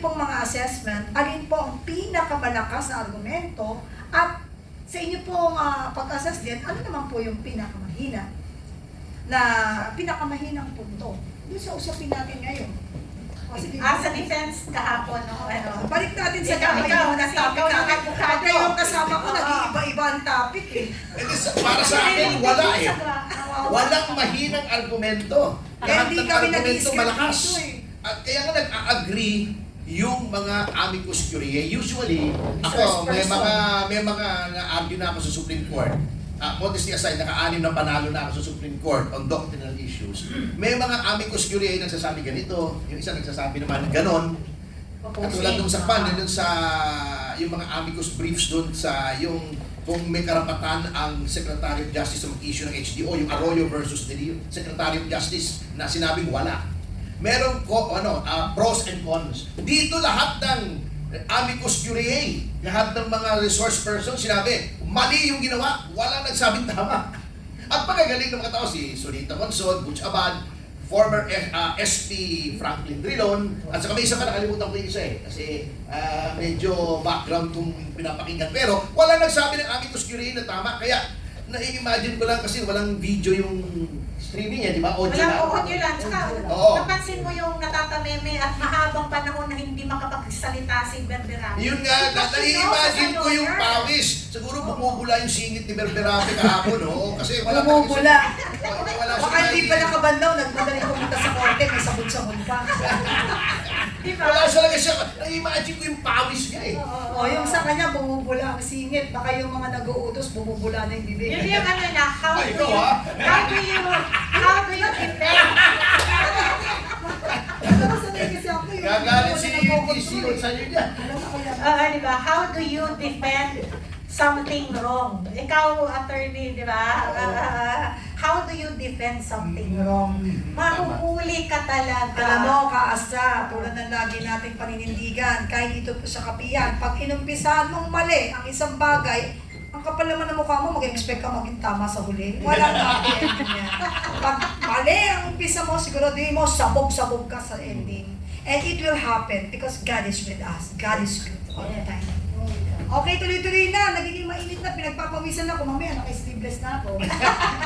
pong mga assessment, alin po ang pinakamalakas na argumento at sa inyo pong pag-assess din, ano naman po yung pinakamahina na pinakamahinang punto? Doon sa usapin natin ngayon. Sa defense kahapon, no? Balik natin sa Ikaw, topic natin. Pagka yung kasama ko, nag-iiba-iba ang topic eh. Para sa akin, wala eh. Walang mahinang argumento. Lahat Hindi ng kami argumento nag-i-script malakas. dito eh. At kaya nga nag-agree yung mga amicus curiae. Usually, First ako, may person. mga na-argue na ako sa Supreme Court. Modesty aside, naka-anim na panalo na ako sa Supreme Court on doctrinal issues. May mga amicus curiae nagsasabi ganito, yung isa nagsasabi naman ganon. At tulad nung sa pan, dun sa yung mga amicus briefs dun sa yung kung may karapatan ang Secretary of Justice na mag-issue ng HDO, yung Arroyo versus the Secretary of Justice na sinabing wala. Merong pros and cons. Dito lahat ng amicus curiae, lahat ng mga resource person sinabi, mali yung ginawa, wala nagsabing tama. At pagkagaling ng mga tao, si Sonita Consod, Butch Abad, former SP Franklin Drilon, at saka may isa pa nakalimutan ko yung isa eh, kasi medyo background kung pinapakinggan. Pero wala nagsabi ng amicus curiae na tama, kaya na-imagine ko lang kasi walang video yung streaming eh, di ba? Audio Walang lang. audio lang. Tsaka, Oo. napansin mo yung natatameme at mahabang panahon na hindi makapagsalita si Berberami. Yun nga, na-imagine ko yung pawis. Siguro bumubula yung singit ni Berberape kahapon, no? Kasi wala Bumubula. wala Baka hindi pa nakabandaw, nagmadaling pumunta sa korte, may sabon-sabon pa. Diba? Wala talaga siya. Na-imagine ko yung pawis niya eh. O yung sa kanya, bumubula ang singit. Baka yung mga nag-uutos, bumubula na yung bibig. Yun yung ano na, how Ay, do ikaw, you, ha? how do you defend? Kasi ako yung... Gagalit si CEO sa inyo niya. Diba? How do you defend something wrong? Ikaw, attorney, di ba? How do you defend something wrong? Mahuhuli ka talaga. Alam mo, kaasa, tulad ng lagi nating paninindigan, kahit dito po sa kapiyan, pag inumpisahan mong mali ang isang bagay, ang kapal naman ng mukha mo, mag-expect ka maging tama sa huli. Wala na happy ending yan. Pag mali ang umpisa mo, siguro din mo, sabog-sabog ka sa ending. And it will happen because God is with us. God is good all the time. Okay, tuloy-tuloy na. Nagiging mainit na. Pinagpapawisan ako. Mamaya, naka-sleeveless na ako.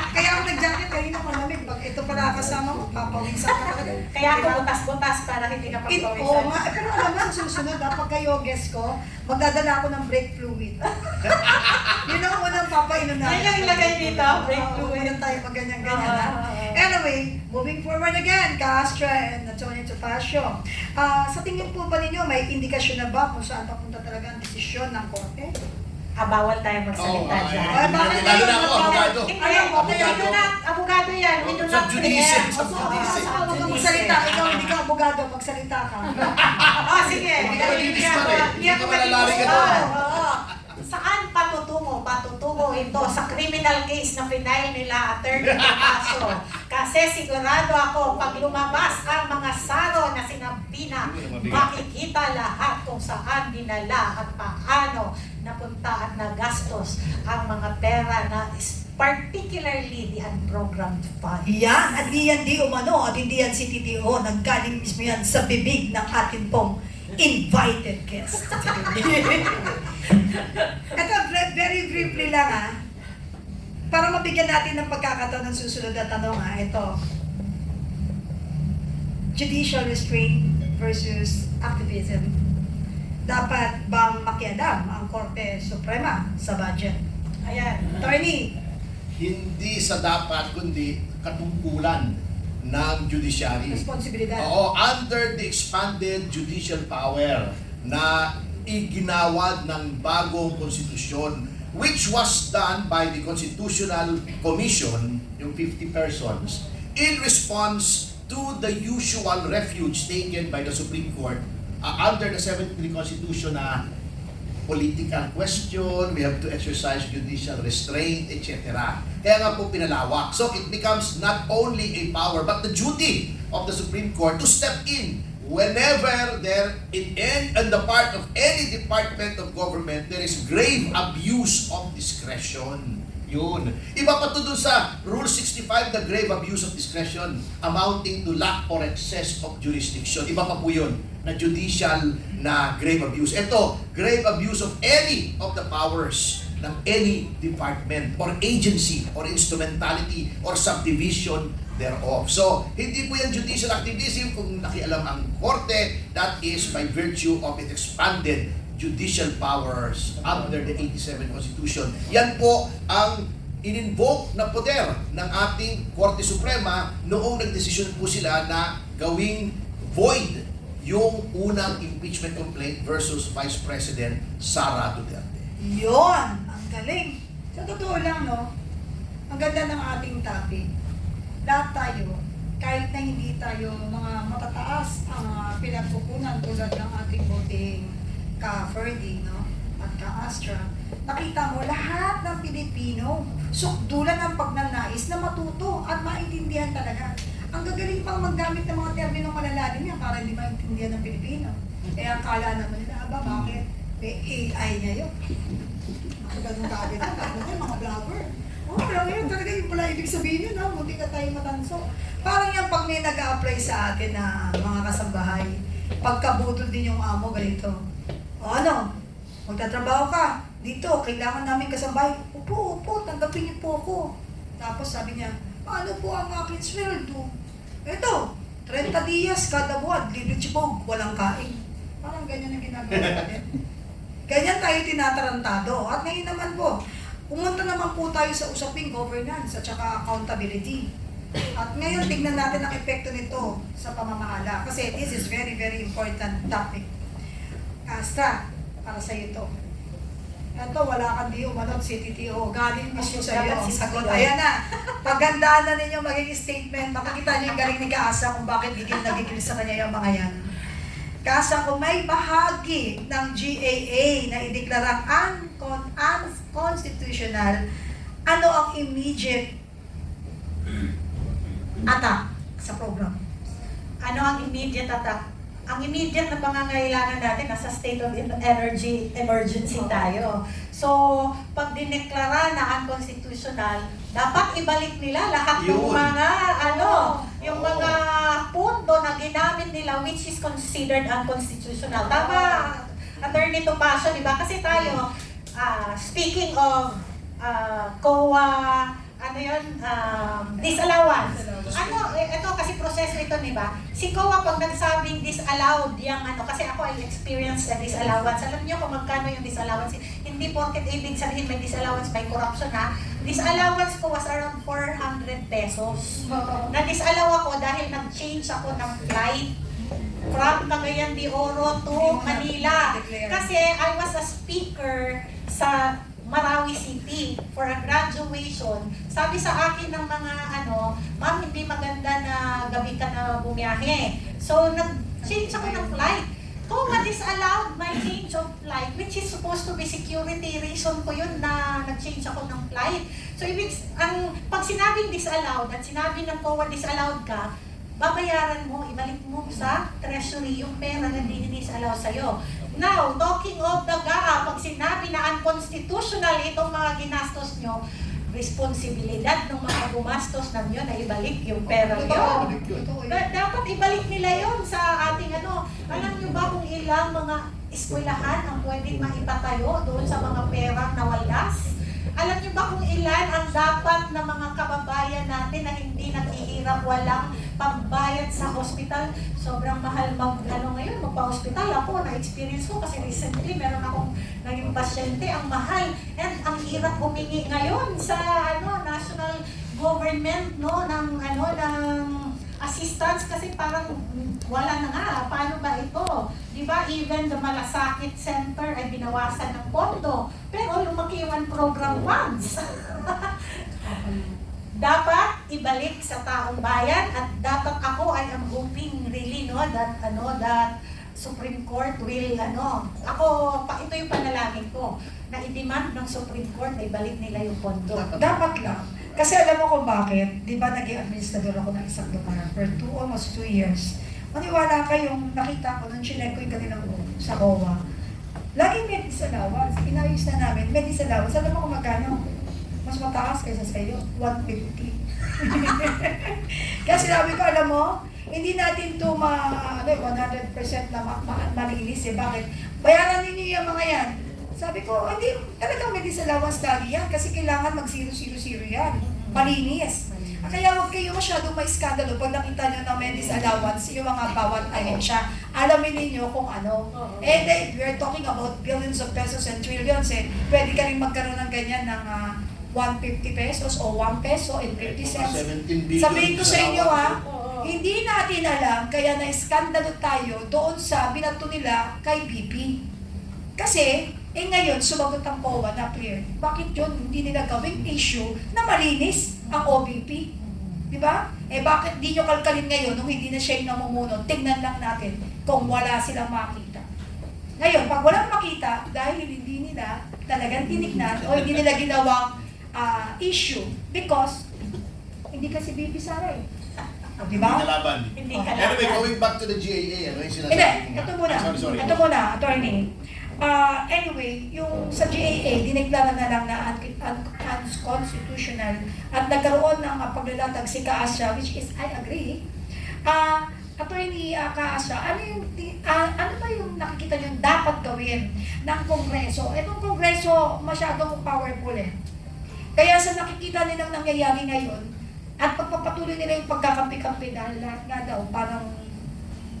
Kaya ako nag-jacket kanina malamig. Pag ito pala kasama mo, papawisan ka talaga. Kaya ako butas-butas para hindi ka Oo pagpawisan. nga. Pero alam mo, susunod, kapag kayo guest ko, magdadala ako ng brake fluid. Yun ang unang papainom na. Yan yung ilagay dito, brake fluid. Huwag tayo magganyan-ganyan. Ha? Anyway, moving forward again, Castra and Antonio Topacio. Sa tingin po ba ninyo, may indikasyon na ba kung saan papunta talaga ang desisyon ng korte? Bawal tayo magsalita dyan. Ay, bakit Lalo na kayo ako, abogado. Alam mo, Abogado. abogado yan. We do Sa not judice. preempt. Sa judice. Huwag kang magsalita. Ikaw hindi ka abogado, magsalita ka. Sige. Hindi ka mag-discard eh. Hindi ka malalari ka doon. Saan patutungo? Patutungo ito sa criminal case na final nila, Attorney Topacio. Kasi sigurado ako, pag lumabas ang mga saro na sinabina, makikita lahat kung saan dinala at paano napunta at nagastos ang mga pera na particularly the unprogrammed fund. Yan, at yan di umano, at hindi yan si TTO, naggaling mismo yan sa bibig ng ating pong invited guest. Ito, very briefly lang para mabigyan natin ng pagkakataon ng susunod na tanong ito. Judicial restraint versus activism. Dapat bang makialam ang Korte Suprema sa budget? Ayan. Attorney, Hindi sa dapat, kundi katungkulan ng judiciary. responsibilidad. Oo, under the expanded judicial power na iginawad ng bagong konstitusyon, which was done by the Constitutional Commission, yung 50 persons, in response to the usual refuge taken by the Supreme Court under the 73 Constitution na political question, we have to exercise judicial restraint, etc. Kaya nga po pinalawak. So it becomes not only a power, but the duty of the Supreme Court to step in whenever there, on the part of any department of government, there is grave abuse of discretion. Yun. Iba pa to dun sa Rule 65, the grave abuse of discretion amounting to lack or excess of jurisdiction. Iba pa po yun, na judicial na grave abuse. Ito, grave abuse of any of the powers ng any department or agency or instrumentality or subdivision thereof. So, hindi po yan judicial activism kung nakialam ang korte. That is by virtue of its expanded judicial powers under the 87 Constitution. Yan po ang in-invoke na poder ng ating Korte Suprema noong nagdesisyon po sila na gawing void yung unang impeachment complaint versus Vice President Sara Duterte. Yon, ang galing. Sa totoo lang, no, ang ganda ng ating topic. Lahat tayo, kahit na hindi tayo mga matataas ang pinagkukunan tulad ng ating voting ka-Ferdy, no, at ka-Astra, nakita mo lahat ng Pilipino sukdulan ng pagnanais na matuto at maintindihan talaga. Ang gagaling pang maggamit ng mga terminong malalalim niya para hindi maintindihan ng Pilipino. Kaya akala naman nila, bakit? May AI niya yun. Ako ganun kagad na, tapos yung mga vlogger. Alam mo yun, talaga yung pala ibig sabihin yun, no? Munti ka tayo matanso. Parang yan pag may nag-a-apply sa atin na mga kasambahay, pagkabutol din yung amo, ganito. O ano, magtatrabaho ka, dito, kailangan namin kasambahay. Upo, tanggapin niyo po ako. Tapos sabi niya, ano po ang aking sweldo? Ito, 30 dias kada buwan, libre chibog, walang kain. Parang ganyan ang ginagawa natin. Ganyan tayo tinatarantado. At ngayon naman po, pumunta naman po tayo sa usaping governance at saka accountability. At ngayon, tignan natin ang epekto nito sa pamamahala. Kasi this is very, very important topic. Astra, para sa iyo to. Ito, wala kang di umanot, CTTO. Galing mismo sa iyo. Ang sagot, ayan na. Pagandaan na ninyo magiging statement. Makikita niyo yung galing ni Kaasa kung bakit nagigil sa kanya yung mga yan. Kaasa, kung may bahagi ng GAA na ideklarang unconstitutional, ano ang immediate attack sa program? Ano ang immediate attack? Ang immediate na pangangailangan natin, nasa state of energy emergency tayo. So, pag dineklara na unconstitutional, dapat ibalik nila lahat ng mga, yung mga punto na ginamit nila which is considered unconstitutional. Tama, Attorney Topacio, di ba? Kasi tayo, speaking of COA, disallowance. Ito kasi proseso ito, di ba? Si COA pag nagsabing disallowed yung kasi ako ay experience sa disallowance. Alam niyo kung magkano yung disallowance? Hindi porket ibig sabihin may disallowance, may corruption ha. Disallowance ko was around 400 pesos. Na-disallow ako dahil nag-change ako ng flight from Cagayan de Oro to Manila. Kasi I was a speaker sa Marawi City for a graduation. Sabi sa akin ng mga ma'am, hindi maganda na gabi ka na bumiyahe. So, nag-change ako ng flight. COA disallowed my change of flight, which is supposed to be security reason ko yun na nag-change ako ng flight. So, pag sinabing disallowed at sinabi ng COA disallowed ka, babayaran mo, ibalik mo sa treasury yung pera na disallow sa'yo. Now, talking of the GAA, pag sinabi na unconstitutional itong mga ginastos nyo, responsibilidad ng mga gumastos na nyo na ibalik yung pera nyo. Dapat ibalik nila yon sa ating Alam nyo ba kung ilang mga eskwelahan ang pwedeng maipatayo doon sa mga perang nawalas? Alam nyo ba kung ilan ang dapat na mga kababayan natin na hindi naghihirap, walang pambayad sa hospital? Sobrang mahal ngayon, magpa-hospital. Ako, na-experience ko kasi recently meron akong naging pasyente, ang mahal. And ang hirap humingi ngayon sa national government ng assistance kasi parang wala na nga. Paano ba ito? Diba, even the Malasakit Center ay binawasan ng pondo. Pero lumaki yung program funds. Dapat ibalik sa taong bayan at dapat ako ay am hoping really that Supreme Court will ito yung panalangin ko na i-demand ng Supreme Court na ibalik nila yung pondo. Dapat lang. Kasi alam mo kung bakit, di ba naging administrador ako ng isang lugar for almost 2 years. Maniwala kayong nakita ko nung chinek ko yung kanilang sa COA. Laging may disallowance. Inayos na namin, may disallowance. Alam mo kung magkano? Mas mataas kaysa sa iyo, 150. Kaya sinabi ko, alam mo, hindi natin to 100% na malinis eh. Bakit? Bayaran ninyo yung mga yan. Sabi ko, hindi, talagang may disallowance lagi yan kasi kailangan mag-000 yan. Malinis. Kaya huwag kayo masyadong ma-iskandalo pag nakita nyo na may disallowance yung mga bawat ahensya. Alamin ninyo kung ano. And then, we're talking about billions of pesos and trillions eh. Pwede ka rin magkaroon ng ganyan ng 150 pesos o 1 peso and 50 cents. 17 billion. Sabihin ko sa inyo hindi natin alam kaya na-iskandalo tayo doon sa binato nila kay BP. Kasi, ngayon, sumagot ang COA na clear. Bakit yun hindi nila gawing issue na malinis ang OBP? Di ba? Bakit di nyo kalkalin ngayon nung hindi na siya yung namumuno? Tingnan lang natin kung wala silang makita. Ngayon, pag walang makita, dahil hindi nila talagang tinignan o hindi nila ginawang issue because hindi kasi BP Sara eh. Di ba? Hindi nalaban. Hindi ka Anyway, lang. going back to the GAA, ano yung sinasabi Hindi, niya? ito muna. Sorry. Ito muna, attorney. Anyway, yung sa GAA, dineklara na lang na unconstitutional at nagkaroon ng paglalatag si Kaasya, which is, I agree. Attorney Kaasya, ano ba yung nakikita nyo dapat gawin ng Kongreso? Itong Kongreso masyadong powerful eh. Kaya sa nakikita nilang nangyayari ngayon, at pagpapatuloy nila yung pagkakampi-kampi dahil lahat nga daw parang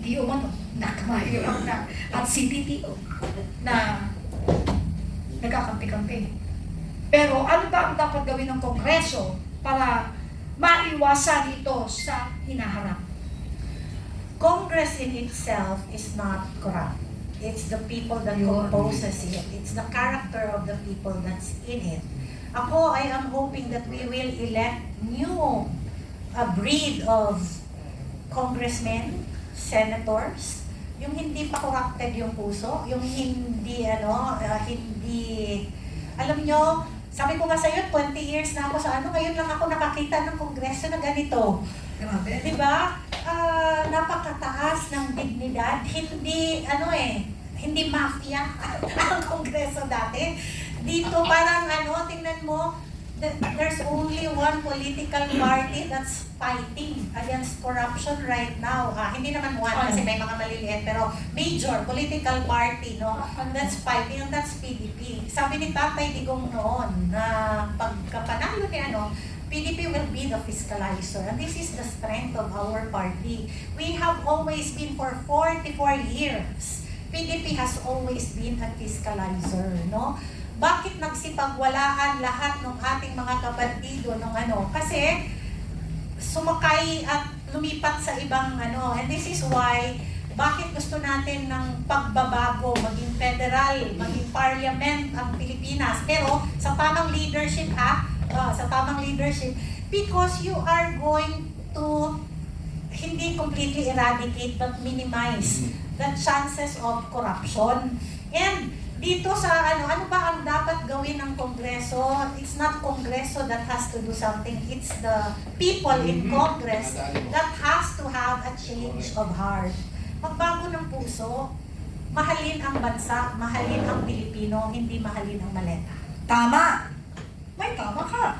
di umano, nakamahirap na at CTTO na nagkakampi-kampi. Pero ano ba ang dapat gawin ng Kongreso para maiwasan ito sa hinaharap? Congress in itself is not corrupt. It's the people that composes it. It's the character of the people that's in it. Ako, I am hoping that we will elect a breed of congressmen, senators, yung hindi pa corrupted yung puso, yung hindi, alam nyo, sabi ko nga sa'yo, 20 years na ako sa ngayon lang ako nakakita ng kongreso na ganito. Grabe. Diba? Napakataas ng dignidad, hindi mafia ang kongreso dati. Dito parang tingnan mo, there's only one political party that's fighting against corruption right now. Hindi naman one kasi may mga maliliit, pero major political party, no? That's fighting, and that's PDP. Sabi ni Tatay Digong noon na pagkapanalo ni PDP will be the fiscalizer, and this is the strength of our party. We have always been for 44 years. PDP has always been a fiscalizer, no? Bakit nagsipagwalaan lahat ng ating mga kapartido ng Kasi sumakay at lumipat sa ibang and this is why bakit gusto natin ng pagbabago, maging federal, maging parliament ang Pilipinas. Pero sa tamang leadership because you are going to hindi completely eradicate but minimize the chances of corruption. And dito sa ano ba ang dapat gawin ng Kongreso? It's not Kongreso that has to do something. It's the people in Congress that has to have a change of heart. Magbago ng puso, mahalin ang bansa, mahalin ang Pilipino, hindi mahalin ang maleta. Tama! May tama ka.